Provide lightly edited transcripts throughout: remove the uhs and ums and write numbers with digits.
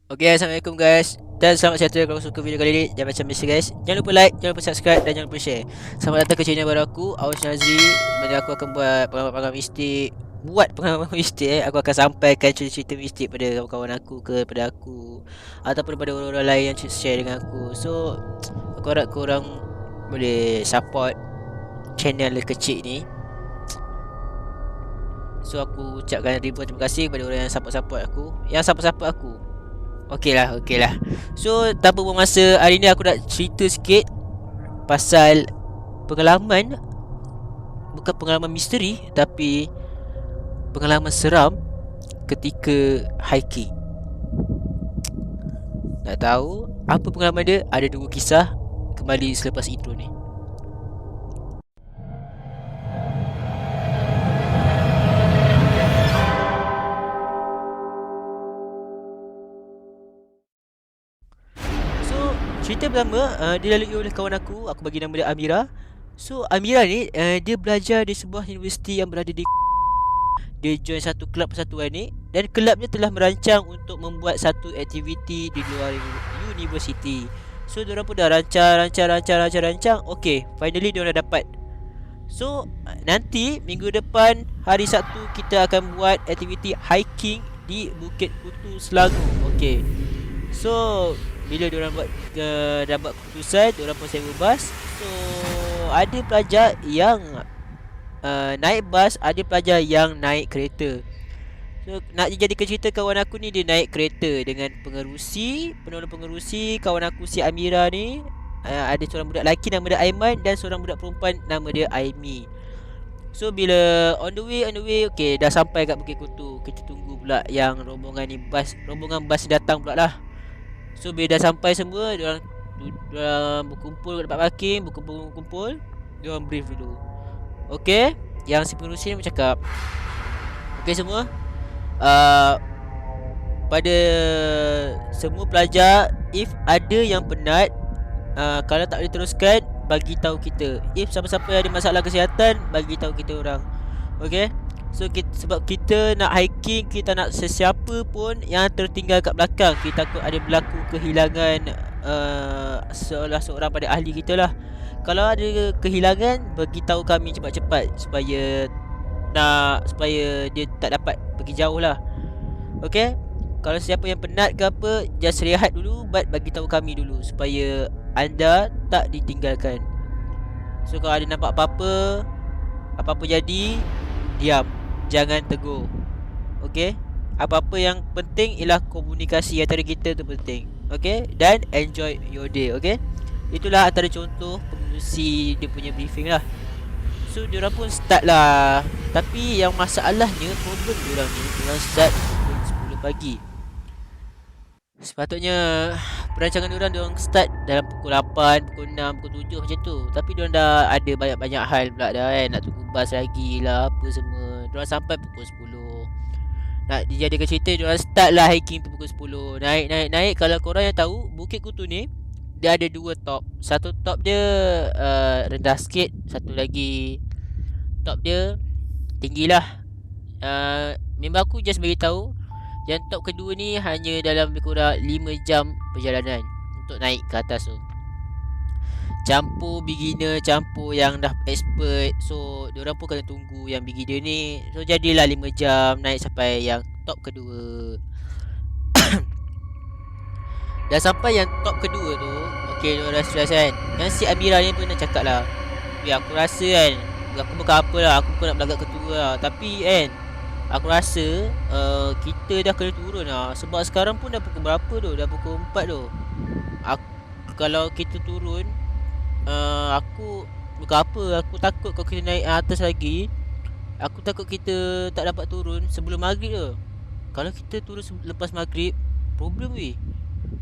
Okay, Assalamualaikum guys. Dan selamat sejahtera kalau suka video kali ini. Jangan macam biasa guys, jangan lupa like, jangan lupa subscribe dan jangan lupa share. Selamat datang ke channel baru aku, Awas Nazri. Mana aku akan buat pengalaman-pengalaman mistik. Buat pengalaman mistik Aku akan sampaikan cerita-cerita mistik pada kawan-kawan aku, kepada aku, ataupun pada orang-orang lain yang share dengan aku. So aku harap korang boleh support channel kecil ni. So aku ucapkan ribuan terima kasih kepada orang yang support-support aku, Okey lah. So tanpa buang masa, hari ni aku nak cerita sikit pasal pengalaman, bukan pengalaman misteri tapi pengalaman seram ketika hiking. Nak tahu apa pengalaman dia? Ada dua kisah. Kembali selepas intro ni. So cerita pertama dilalui oleh kawan aku bagi nama dia Amira. So Amira ni dia belajar di sebuah universiti yang berada di. Dia join satu kelab persatuan ni, dan kelab dia telah merancang untuk membuat satu aktiviti di luar universiti. So diorang pun dah rancang. Okay, finally diorang dah dapat. So nanti minggu depan hari Sabtu kita akan buat aktiviti hiking di Bukit Kutu Selangor. Okay, so bila diorang dah buat keputusan, diorang pun sewa bas. So ada pelajar yang naik bas, ada pelajar yang naik kereta. So nak dijadikan cerita, kawan aku ni dia naik kereta dengan penolong pengerusi. Kawan aku si Amira ni ada seorang budak lelaki nama dia Aiman dan seorang budak perempuan nama dia Aimi. So bila on the way, okay, dah sampai kat Bukit Kutu. Kita tunggu pula yang rombongan bas datang pula lah. So bila dah sampai semua, diorang berkumpul kat tempat parking, berkumpul. Diorang brief dulu. Okay, yang si pengerusi ni bercakap, okay semua, pada semua pelajar, if ada yang penat, kalau tak boleh teruskan, bagi tahu kita. If siapa-siapa yang ada masalah kesihatan, bagi tahu kita orang. Okay. So sebab kita nak hiking, kita nak sesiapa pun yang tertinggal kat belakang. Kita takut ada berlaku kehilangan salah seorang pada ahli kita lah. Kalau ada kehilangan, bagi tahu kami cepat-cepat supaya dia tak dapat pergi jauh lah. Okay. Kalau siapa yang penat ke apa, just rehat dulu, bagi tahu kami dulu supaya anda tak ditinggalkan. So kalau ada nampak apa-apa jadi, diam, jangan tegur. Okay. Apa-apa yang penting ialah komunikasi antara kita tu penting. Okay. Dan enjoy your day. Okay. Itulah antara contoh pengerusi dia punya briefing lah. So diorang pun start lah. Tapi yang masalahnya, problem diorang ni, diorang start pukul 10 pagi. Sepatutnya perancangan diorang start dalam pukul 8, pukul 6, pukul 7 macam tu. Tapi diorang dah ada banyak-banyak hal pula dah kan. Nak tunggu bas lagi lah, apa semua. Diorang sampai pukul 10. Nak dijadikan cerita, diorang start lah hiking tu pukul 10. Naik. Kalau korang yang tahu, Bukit Kutu ni dia ada dua top. Satu top dia rendah sikit, satu lagi top dia tinggi lah. Member aku just beritahu yang top kedua ni hanya dalam lebih kurang 5 jam perjalanan untuk naik ke atas tu. Campur beginner, campur yang dah expert. So diorang pun kena tunggu yang beginner ni. So jadilah 5 jam naik sampai yang top kedua. Dah sampai yang top kedua tu, okay, diorang dah stress kan. Yang si Amira ni pun nak cakap lah, aku rasa kan, aku bukan apa lah, aku bukan nak belagak ketua lah, tapi kan, aku rasa kita dah kena turun lah. Sebab sekarang pun dah pukul berapa tu? Dah pukul 4 tu. Kalau kita turun, aku bukan apa, aku takut kalau kita naik atas lagi, aku takut kita tak dapat turun sebelum maghrib tu. Kalau kita turun lepas maghrib, problem weh.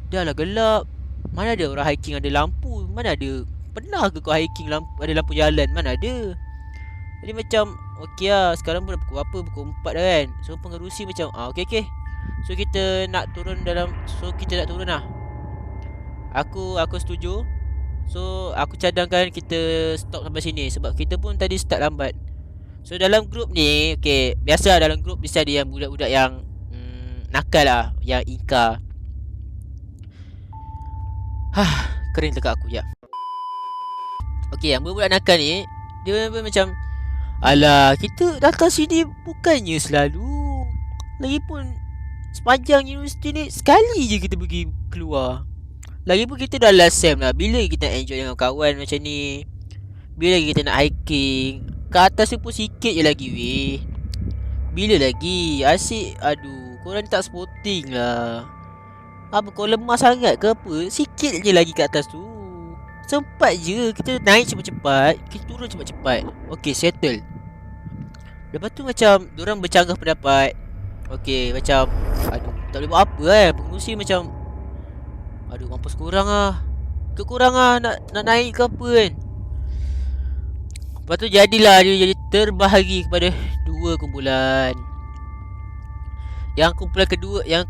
Dah lah gelap. Mana ada orang hiking ada lampu? Mana ada? Pernah ke kau hiking ada lampu jalan? Mana ada? Jadi macam okey lah, sekarang pun dah pukul apa? Pukul 4 dah kan. So pengerusi macam okey. So kita nak turun lah. Aku setuju. So aku cadangkan kita stop sampai sini sebab kita pun tadi start lambat. So dalam grup ni, okay, biasa dalam grup mesti ada yang budak-budak yang nakal lah, yang ingkar. Kering tekak aku je. Okey, yang budak nakal ni dia macam, alah, kita datang sini bukannya selalu. Lagipun sepanjang universiti ni sekali je kita pergi keluar. Lagipun kita dah last sem lah. Bila kita enjoy dengan kawan macam ni? Bila kita nak hiking? Ke atas tu pun sikit je lagi weh. Bila lagi? Asyik. Aduh, korang ni tak sporting lah. Apa kau lemah sangat ke apa? Sikit je lagi kat atas tu. Sempat je. Kita naik cepat-cepat, kita turun cepat-cepat. Okay, settle. Lepas tu macam diorang bercanggah pendapat. Okay, macam, aduh, tak boleh buat apa kan. Pengurusi macam, aduh, mampus korang lah. Kekurang lah nak naik ke apa kan. Lepas tu jadilah dia jadi terbahagi kepada dua kumpulan. Yang kumpulan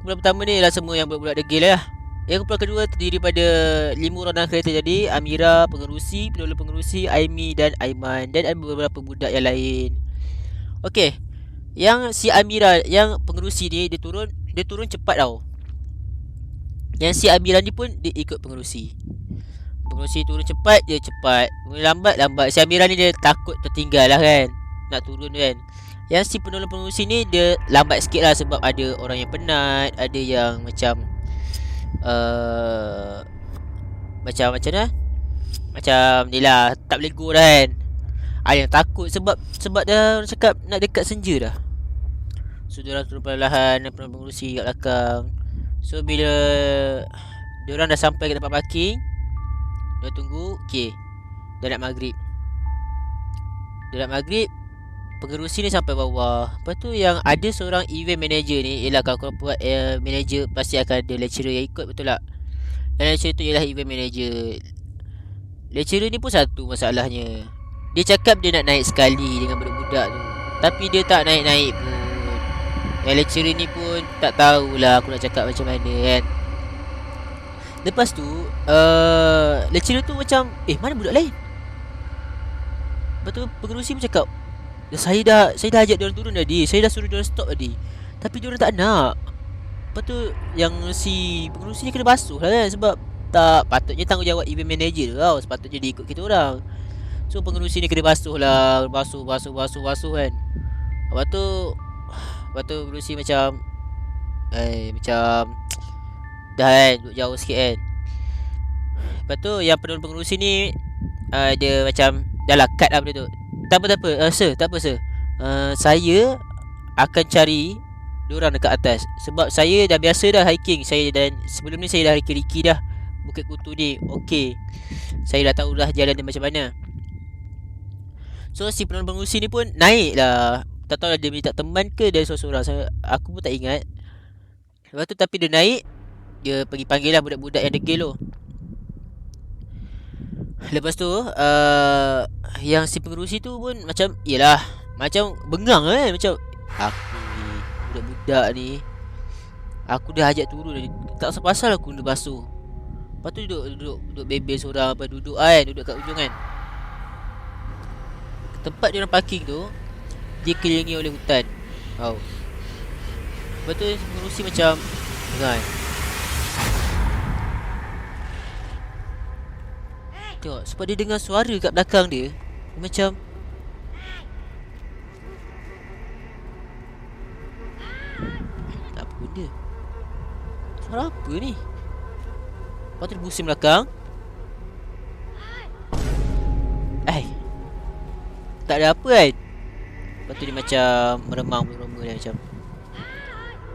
pertama ni ialah semua yang budak-budak degil lah. Yang kumpulan kedua terdiri pada 5 orang dalam kereta tadi. Amira, pengerusi, penolong pengerusi, Aimi dan Aiman. Dan ada beberapa budak yang lain. Okey. Yang si Amira, yang pengerusi ni, dia turun cepat tau. Yang si Amira ni pun dia ikut pengerusi. Pengerusi turun cepat, dia cepat. Lambat. Si Amira ni dia takut tertinggal lah kan, nak turun kan. Yang si penolong pengerusi ni dia lambat sikit lah sebab ada orang yang penat. Ada yang macam macam mana, macam ni lah, tak boleh go dah kan. Ada yang takut sebab dah orang cakap nak dekat senja dah. So diorang turun perlahan, penolong pengerusi kat belakang. So bila diorang dah sampai ke tempat parking, dia tunggu. Okay, dah nak maghrib. Pengerusi ni sampai bawah. Lepas tu yang ada seorang event manager ni, ialah kalau korang buat manager pasti akan ada lecturer yang ikut, betul tak? Dan lecturer tu ialah event manager. Lecturer ni pun satu masalahnya. Dia cakap dia nak naik sekali dengan budak-budak tu, tapi dia tak naik-naik pun. Yang lecturer ni pun tak tahulah aku nak cakap macam mana kan. Lepas tu lecturer tu macam, mana budak lain? Lepas tu pengerusi pun cakap, Saya dah ajak diorang turun tadi. Saya dah suruh diorang stop tadi, tapi diorang tak nak. Lepas tu yang si pengerusi ni kena basuh lah kan. Sebab tak patutnya tanggungjawab event manager tau. Sepatutnya dia ikut kita orang. So pengerusi ni kena basuh lah. Basuh kan. Lepas tu pengerusi macam macam dah kan, duduk jauh sikit kan. Lepas tu yang penolong pengerusi ni dia macam, dah lah, cut lah benda tu. Tak apa, sir, tak apa sir. Saya akan cari diorang dekat atas. Sebab saya dah biasa dah hiking. Dan sebelum ni saya dah hiking Riki dah, Bukit Kutu ni. Okey, saya dah tahu dah jalan dia macam mana. So si penolong pengerusi ni pun naik lah. Tak tahu lah dia minta teman ke dia seorang-seorang. Aku pun tak ingat. Lepas tu tapi dia naik, dia pergi panggil lah budak-budak yang degil tu. Lepas tu yang si pengerusi tu pun macam, yelah, macam bengang kan. Macam, aku ni, budak-budak ni, aku dah ajak turun tadi, tak pasal aku kena basuh. Lepas tu duduk bebel seorang. Apa, duduk kat ujung kan. Tempat diorang parking tu dikelilingi oleh hutan. Lepas tu si pengerusi macam dengar, tengok, sebab dia dengar suara kat belakang dia. Dia macam, apa benda? Suara apa ni? Lepas tu dia pusing belakang. Tak ada apa kan. Lepas tu dia macam meremang beroma dia macam,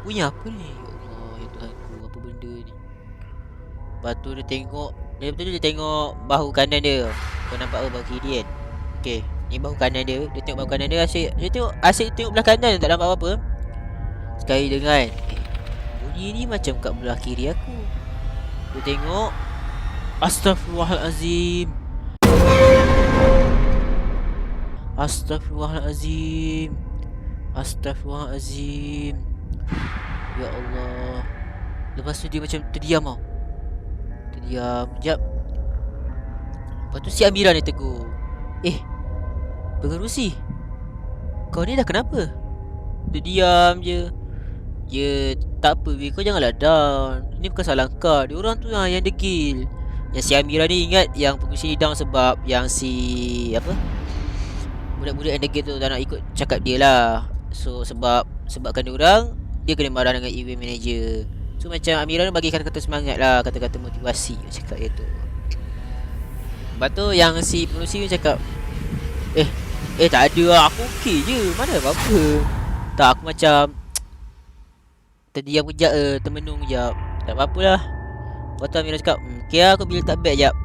bunyi apa ni? Ya Allah, ya Tuhanku, apa benda ni? Lepas tu dia tengok bahu kanan dia. Kau nampak bahu kiri kan? Okay, ni bahu kanan dia. Dia tengok bahu kanan dia, asyik tengok belah kanan, tak nampak apa-apa. Sekali dengar kan, bunyi ni macam kat belah kiri aku. Dia tengok, Astaghfirullahalazim. Ya Allah. Lepas tu dia macam terdiam tau. Sekejap. Lepas tu si Amira ni tegur, pengerusi, kau ni dah kenapa? Dia diam je. Ya tak apa, kau janganlah down. Ini bukan salah kau. Diorang tu yang degil. Yang si Amira ni ingat yang pengurusi ni down sebab yang si apa, budak-budak yang degil tu tak nak ikut cakap dia lah. So sebabkan dia orang, dia kena marah dengan event manager. So macam Amira ni bagi kata-kata semangat lah, kata-kata motivasi cakap dia tu. Lepas tu yang si pengurusi ni cakap, tak ada lah, aku okey je, mana apa-apa. Tak, aku macam terdiam kejap, termenung kejap. Tak apa-apalah. Lepas tu Amira cakap, okey lah, aku bila tak beg jap.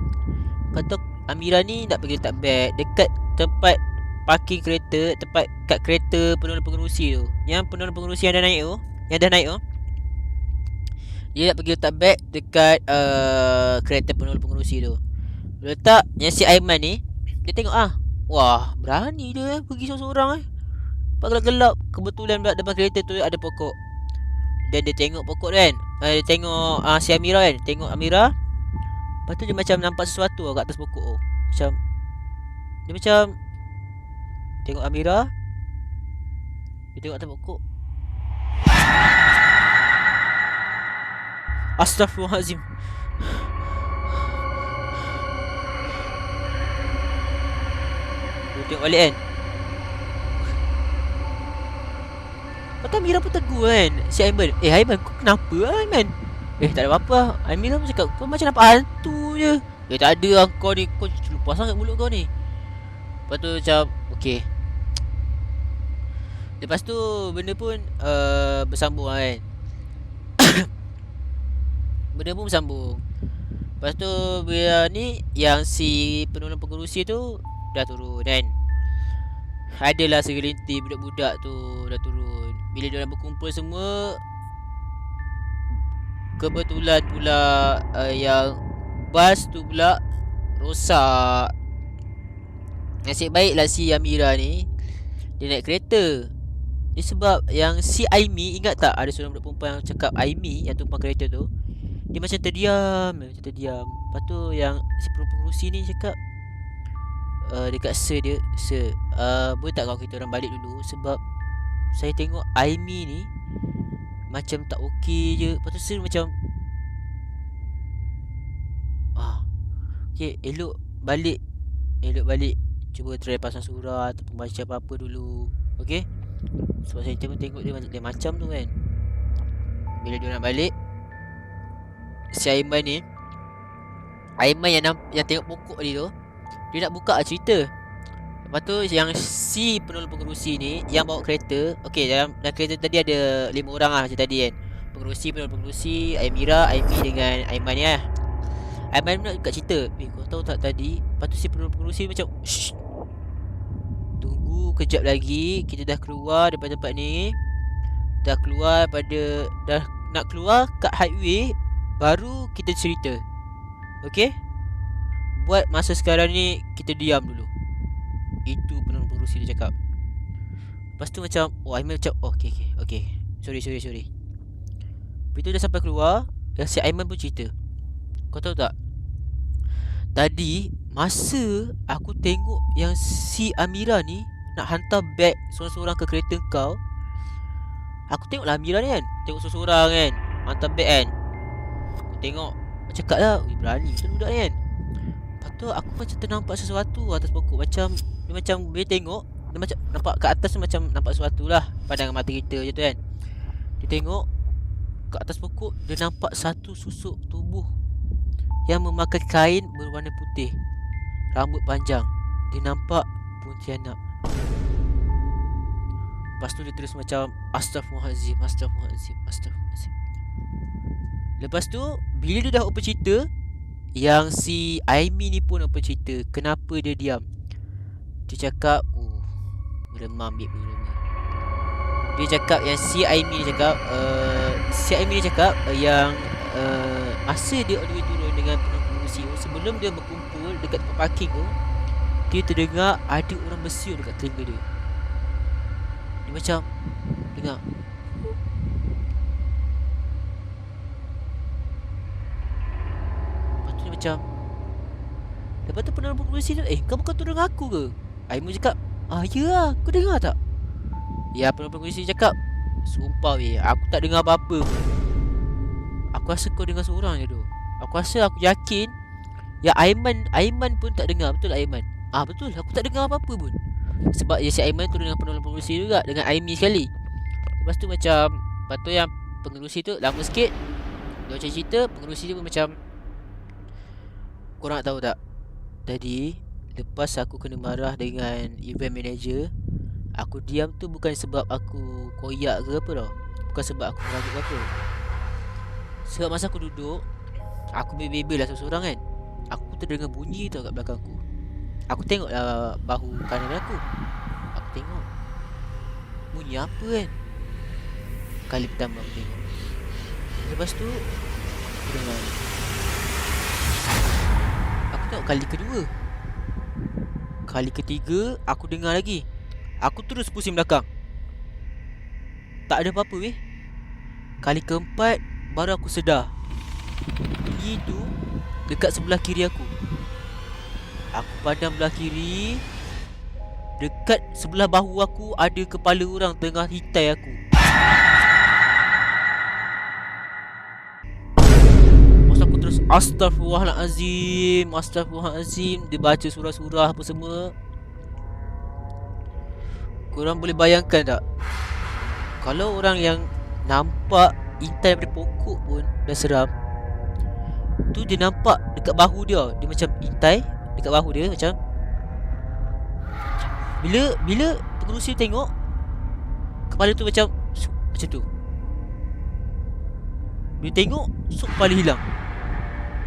Lepas tu Amira ni nak pergi letak beg dekat tempat parking kereta, tempat kat kereta penolong pengerusi tu. Yang penolong pengerusi yang dah naik tu, dia nak pergi letak beg dekat kereta penolong pengerusi tu. Letak yang si Aiman ni, dia tengok wah, berani dia pergi seorang-seorang Pak gelap-gelap. Kebetulan pula depan kereta tu ada pokok. Dan dia tengok pokok tu kan. Dia tengok si Amira kan. Tengok Amira. Lepas tu dia macam nampak sesuatu kat atas pokok tu. Macam dia macam tengok Amira. Dia tengok atas pokok. Astaghfirullahalazim. Dia tengok balik kan. Lepas tu Amira pun tegur kan si Aiman. Aiman, kau kenapa Aiman? Tak ada apa-apa. Amira pun cakap, kau macam nampak hantu je. Tak ada lah, kau ni, kau lupa sangat mulut kau ni. Lepas tu macam okey. Lepas tu benda pun bersambung lah kan. Benda pun bersambung. Lepas tu bila ni yang si penolong pengerusi tu dah turun kan. Adalah segelintir budak-budak tu dah turun. Bila diorang berkumpul semua, kebetulan pula yang bas tu pula rosak. Nasib baiklah si Amira ni dia naik kereta. Ni sebab yang si Aimi, ingat tak ada seorang budak perempuan yang cakap Aimi yang tumpang kereta tu, dia macam terdiam. Lepas tu yang si pengerusi ni cakap dekat sir dia, sir, boleh tak kalau kita orang balik dulu sebab saya tengok Aimi ni macam tak okey je. Lepas tu sir macam okey, elok balik. Cuba try pasang surah ataupun baca apa-apa dulu. Okey? Sebab saya tengok dia macam tu kan. Bila dia nak balik, si Aiman ni, yang tengok pokok ni tu, dia nak buka cerita. Lepas tu yang si penolong pengerusi ni yang bawa kereta, okey, dalam kereta tadi ada 5 orang lah macam tadi kan. Penolong pengerusi, Amira, Aimi dengan Aiman ni lah. Aiman nak buka cerita. Kau tahu tak tadi? Lepas tu si penolong pengerusi macam, shh, tunggu kejap lagi, kita dah keluar daripada tempat ni. Dah nak keluar kat highway, baru kita cerita. Okey? Buat masa sekarang ni kita diam dulu. Itu penolong pengerusi dia cakap. Lepas tu macam Aiman macam okey. Sorry. Begitu dah sampai keluar, yang si Aiman pun cerita. Kau tahu tak, tadi masa aku tengok yang si Amira ni nak hantar beg seorang-seorang ke kereta kau, aku tengok lah Amira ni kan, tengok seorang-seorang kan hantar beg kan. Aku tengok, cakap lah, berani macam budak ni kan. Lepas tu aku macam ternampak sesuatu atas pokok. Macam dia macam bila tengok, dia macam nampak kat atas tu macam nampak sesuatu lah, pandangan mata kita je tu kan. Dia tengok kat atas pokok, dia nampak satu susuk tubuh yang memakai kain berwarna putih, rambut panjang. Dia nampak Pontianak. Lepas tu dia terus macam Astaghfirullahalazim. Lepas tu bila dia dah open cerita, yang si Aimi ni pun open cerita kenapa dia diam. Dia cakap meremam. Dia cakap yang si Aimi ni cakap yang masa dia on the way turun dengan pengerusi tu, sebelum dia berkumpul dekat tempat parking tu, dia terdengar ada orang bersiul dekat telinga dia. Dia macam dengar. Lepas tu dia macam, lepas tu penolong pengerusi tu, kau bukan turun dengan aku ke? Aiman cakap, ya lah, kau dengar tak? Ya, penolong pengerusi cakap, sumpah aku tak dengar apa-apa. Aku rasa kau dengar seorang je tu. Aku yakin Ya Aiman pun tak dengar. Betul Aiman? Betul, aku tak dengar apa-apa pun. Sebab ya si Aiman tu dengan penolong pengerusi juga, dengan Aimi sekali. Lepas tu macam, lepas tu yang pengerusi tu lama sikit, dia macam cerita, pengerusi dia pun macam, korang nak tahu tak, tadi lepas aku kena marah dengan event manager, aku diam tu bukan sebab aku koyak ke apa tau. Bukan sebab aku meragut ke apa. Sebab masa aku duduk, aku bebel lah seorang-seorang kan. Aku terdengar bunyi tau kat belakang aku. Aku tengok lah bahu kanan aku. Aku tengok bunyi apa kan. Kali pertama aku tengok. Lepas tu aku dengar. Aku tengok kali kedua. Kali ketiga aku dengar lagi. Aku terus pusing belakang. Tak ada apa-apa weh. Kali keempat baru aku sedar. Bunyi tu dekat sebelah kiri aku. Aku pandang belah kiri. Dekat sebelah bahu aku ada kepala orang tengah hitai aku. Lepas aku terus Astaghfirullahalazim, Astaghfirullahalazim. Dia baca surah-surah apa semua. Korang boleh bayangkan tak, kalau orang yang nampak intai daripada pokok pun dah seram, tu dia nampak dekat bahu dia. Dia macam intai dekat bahu dia macam. Bila pengerusi tengok, kepala tu macam macam tu. Dia tengok, kepala hilang.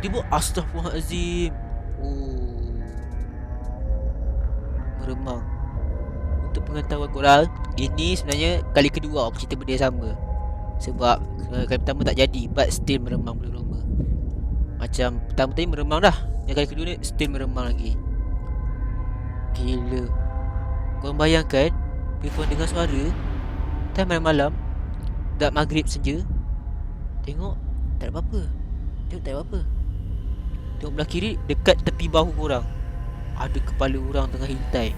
Dia buat Astaghfirullahalazim. Oh, meremang. Untuk pengetahuan korang, ini sebenarnya kali kedua aku cerita benda yang sama. Sebab kali pertama tak jadi, but still meremang belum lama. Macam pertama tadi meremang dah, yang kali kedua ni still meremang lagi. Gila. Korang bayangkan, bila korang dengar suara time malam-malam, dah maghrib senja, tengok tak ada apa-apa. Tengok tak ada apa-apa. Tengok belah kiri, dekat tepi bahu korang ada kepala orang tengah hintai.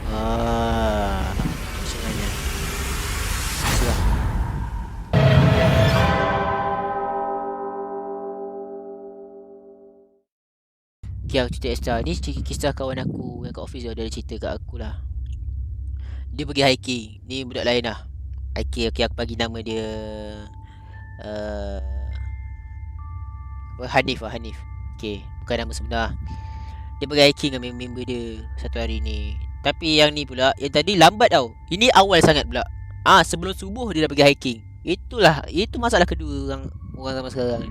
Macam mana? Siap. Okay, aku cerita extra. Ni kisah kawan aku yang kat office dia ada cerita kat aku lah. Dia pergi hiking. Ni budak lain lah. Hiking, okay, aku bagi nama dia Hanif lah, Hanif. Okay, bukan nama sebenar. Dia pergi hiking dengan member dia satu hari ni. Tapi yang ni pula, yang tadi lambat tau. Ini awal sangat pula. Sebelum subuh dia dah pergi hiking. Itu masalah kedua orang zaman sekarang.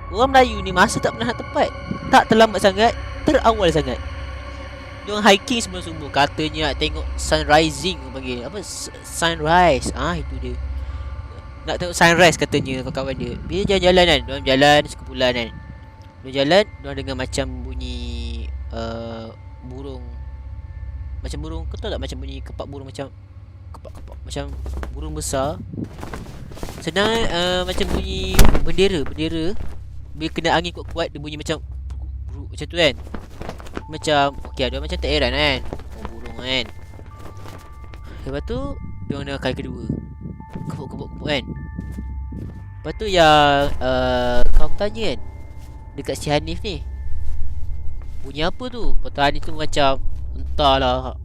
Orang Melayu ni masa tak pernah tepat. Tak terlambat sangat, terawal sangat. Diorang hiking sebelum subuh. Katanya nak tengok sunrising, panggil apa, sunrise. Itu dia. Nak tengok sunrise katanya kawan-kawan dia. Bila jalan-jalan kan, diorang jalan sekumpulan kan. Diorang jalan, diorang dengar macam bunyi burung. Macam burung, kau tahu tak macam bunyi kepak burung, macam kepak-kepak, macam burung besar. Sedang macam bunyi bendera. Bila kena angin kuat-kuat, dia bunyi macam macam tu kan. Macam, okey, ada macam tak heran kan, burung kan. Lepas tu diorang dengar kali kedua, kepuk-kepuk kan. Lepas tu yang kau tanya kan, dekat si Hanif ni, bunyi apa tu? Lepas tu Hanif tu macam, entahlah,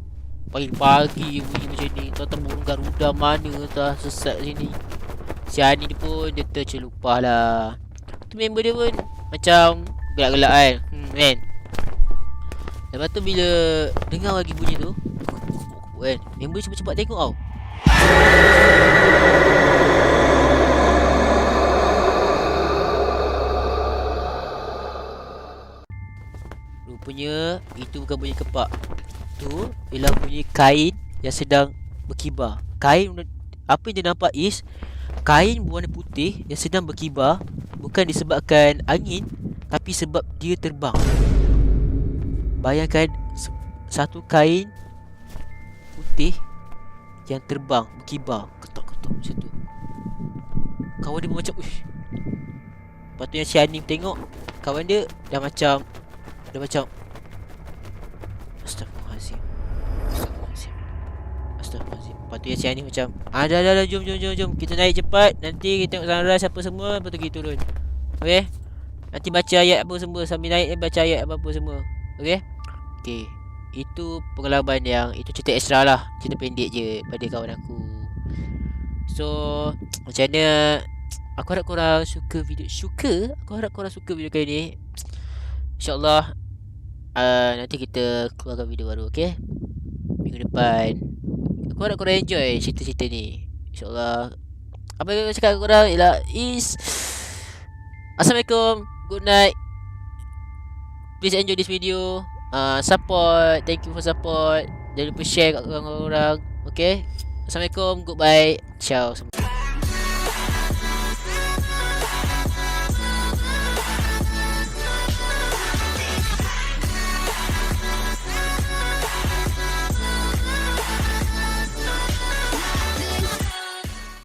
pagi-pagi bunyi macam ni. Entah burung Garuda mana entah sesat sini. Si Hanif ni pun dia tercelupah lah. Tu member dia pun macam gelak-gelak kan, kan. Lepas tu bila dengar lagi bunyi tu, kan, member cepat-cepat tengok tau. Rupanya itu bukan bunyi kepak. Tu ialah bunyi kain yang sedang berkibar. Kain, apa yang dia nampak is kain berwarna putih yang sedang berkibar. Bukan disebabkan angin, tapi sebab dia terbang. Bayangkan satu kain putih yang terbang, berkibar, ketuk-ketuk macam tu. Kawan dia macam uish. Lepas tu yang si Anim tengok, kawan dia dah macam Astaghfirullahaladzim. Lepas tu yang si Anim macam dah, jom. Kita naik cepat. Nanti kita tengok sunrise apa semua. Lepas tu kita turun. Okay. Nanti baca ayat apa semua. Sambil naik baca ayat apa-apa semua. Okay. Okay. Itu pengalaman yang, itu cerita extra lah. Cerita pendek je pada kawan aku. So macam mana, aku harap korang suka video. Aku harap korang suka video kali ni. InsyaAllah nanti kita keluarkan video baru. Okay. Minggu depan. Aku harap korang enjoy cerita-cerita ni. InsyaAllah. Apa yang aku cakap korang ialah Assalamualaikum. Good night. Please enjoy this video. Support. Thank you for support. Jangan lupa share kat orang-orang. Okay. Assalamualaikum. Goodbye. Ciao.